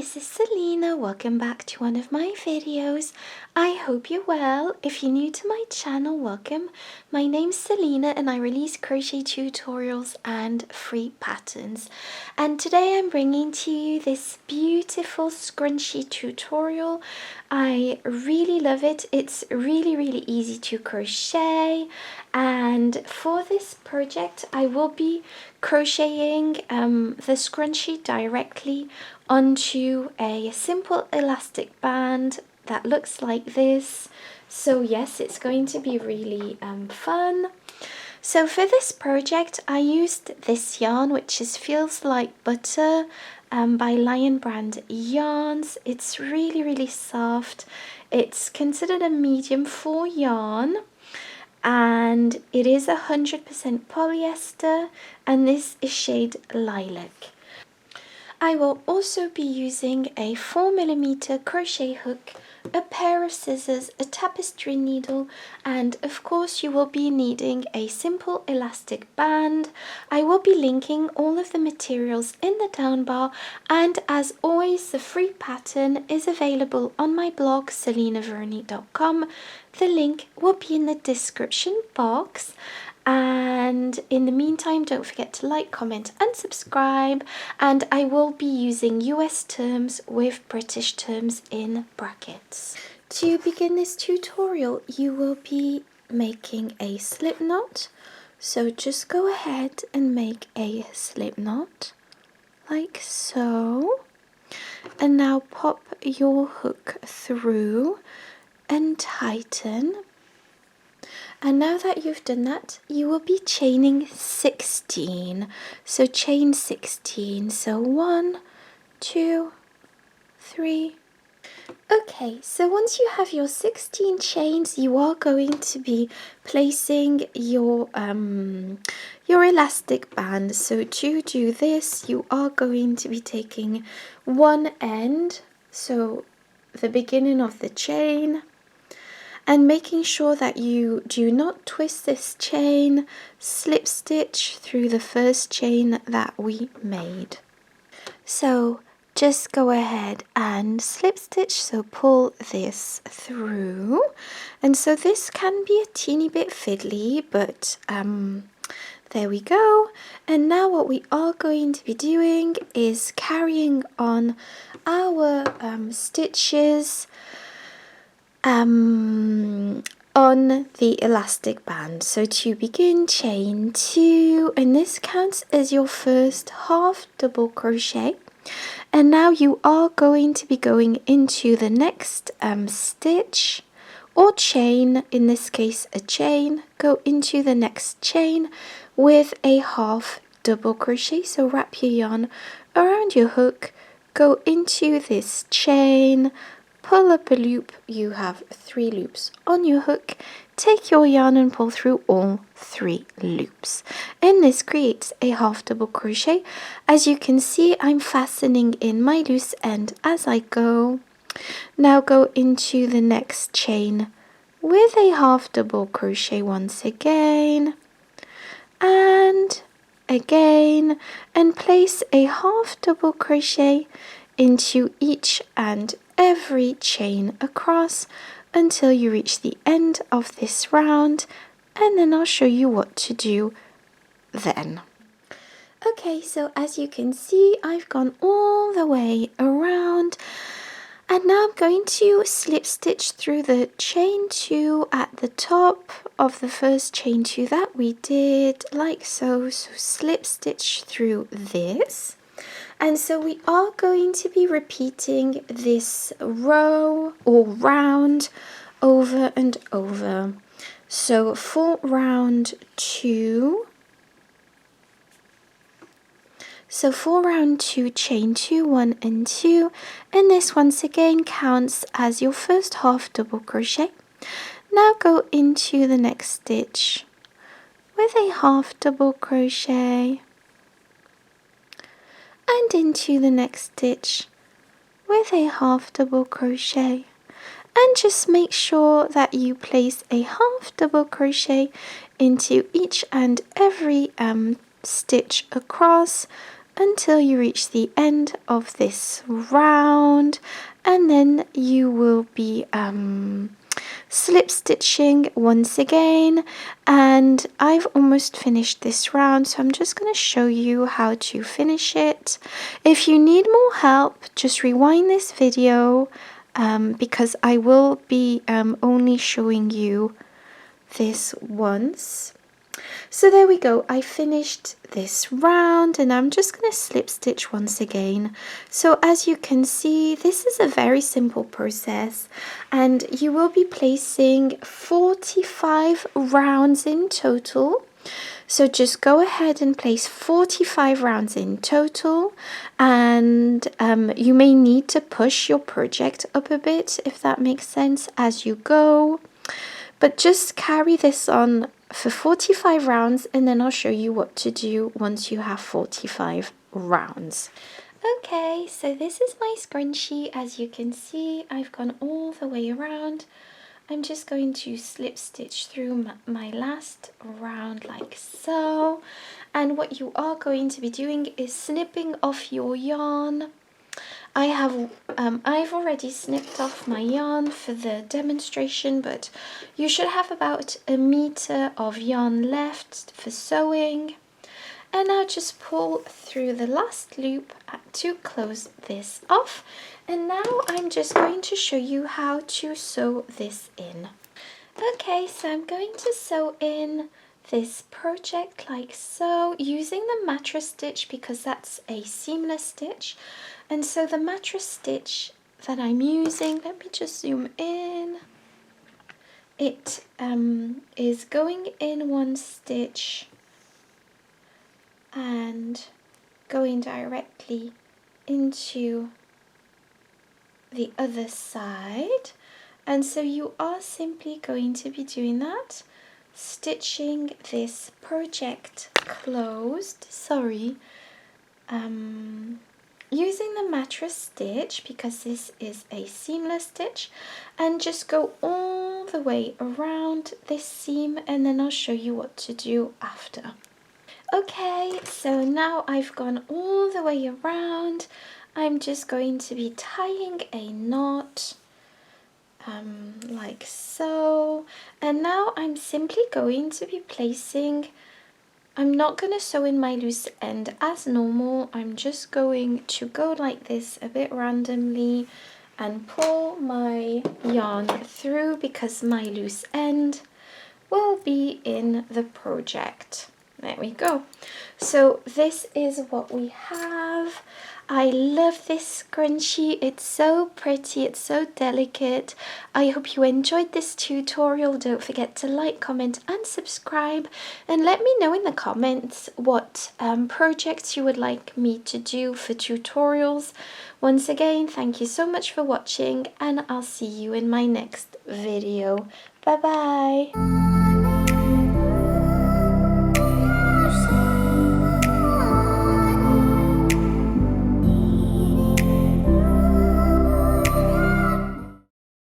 this is Selina. Welcome back to one of my videos. I hope you're well. If you're new to my channel, welcome. My name's Selina and I release crochet tutorials and free patterns. And today I'm bringing to you this beautiful scrunchie tutorial. I really love it. It's really easy to crochet, and for this project I will be crocheting the scrunchie directly onto a simple elastic band that looks like this. So yes, it's going to be really fun. So for this project I used this yarn, which is Feels Like Butter by Lion Brand Yarns. It's really soft. It's considered a medium 4 yarn, and it is 100% polyester, and this is shade Lilac. I will also be using a 4mm crochet hook, a pair of scissors, a tapestry needle, and of course you will be needing a simple elastic band. I will be linking all of the materials in the down bar, and as always the free pattern is available on my blog selinavernie.com. The link will be in the description box. And in the meantime, don't forget to like, comment and subscribe, and I will be using US terms with British terms in brackets. To begin this tutorial, you will be making a slip knot, so just go ahead and make a slip knot like so, and now pop your hook through and tighten. And now that you've done that, you will be chaining 16. So chain 16. So 1, 2, 3. Okay, so once you have your 16 chains, you are going to be placing your elastic band. So to do this, you are going to be taking one end, so the beginning of the chain, and making sure that you do not twist this chain, slip stitch through the first chain that we made. So just go ahead and slip stitch, so pull this through. And so this can be a teeny bit fiddly, but there we go. And now what we are going to be doing is carrying on our stitches on the elastic band. So to begin, chain 2, and this counts as your first half double crochet. And now you are going to be going into the next stitch or chain, in this case a chain, go into the next chain with a half double crochet. So wrap your yarn around your hook, go into this chain, pull up a loop. You have 3 loops on your hook. Take your yarn and pull through all 3 loops. And this creates a half double crochet. As you can see, I'm fastening in my loose end as I go. Now go into the next chain with a half double crochet once again. And again. And place a half double crochet into each and every chain across until you reach the end of this round, and then I'll show you what to do then. Okay, so as you can see, I've gone all the way around, and now I'm going to slip stitch through the chain 2 at the top of the first chain 2 that we did, like so. So slip stitch through this. And so we are going to be repeating this row or round over and over. So for round 2, chain 2, 1 and 2, and this once again counts as your first half double crochet. Now go into the next stitch with a half double crochet, and into the next stitch with a half double crochet, and just make sure that you place a half double crochet into each and every stitch across until you reach the end of this round, and then you will be slip stitching once again. And I've almost finished this round, so I'm just going to show you how to finish it. If you need more help, just rewind this video, because I will be only showing you this once. So there we go, I finished this round, and I'm just going to slip stitch once again. So as you can see, this is a very simple process, and you will be placing 45 rounds in total. So just go ahead and place 45 rounds in total, and you may need to push your project up a bit, if that makes sense, as you go. But just carry this on for 45 rounds, and then I'll show you what to do once you have 45 rounds. Okay, so this is my scrunchie. As you can see, I've gone all the way around. I'm just going to slip stitch through my last round like so. And what you are going to be doing is snipping off your yarn. I've already snipped off my yarn for the demonstration, but you should have about 1 meter of yarn left for sewing. And now just pull through the last loop to close this off. And now I'm just going to show you how to sew this in. Okay, so I'm going to sew in this project like so, using the mattress stitch because that's a seamless stitch. And so the mattress stitch that I'm using, let me just zoom in. It is going in one stitch and going directly into the other side. And so you are simply going to be doing that, stitching this project closed, using the mattress stitch because this is a seamless stitch, and just go all the way around this seam, and then I'll show you what to do after. Okay, so now I've gone all the way around. I'm just going to be tying a knot like so, and now I'm simply going to be placing, I'm not going to sew in my loose end as normal. I'm just going to go like this a bit randomly and pull my yarn through because my loose end will be in the project. There we go. So this is what we have. I love this scrunchie. It's so pretty, it's so delicate. I hope you enjoyed this tutorial. Don't forget to like, comment and subscribe, and let me know in the comments what projects you would like me to do for tutorials. Once again, thank you so much for watching, and I'll see you in my next video. Bye bye.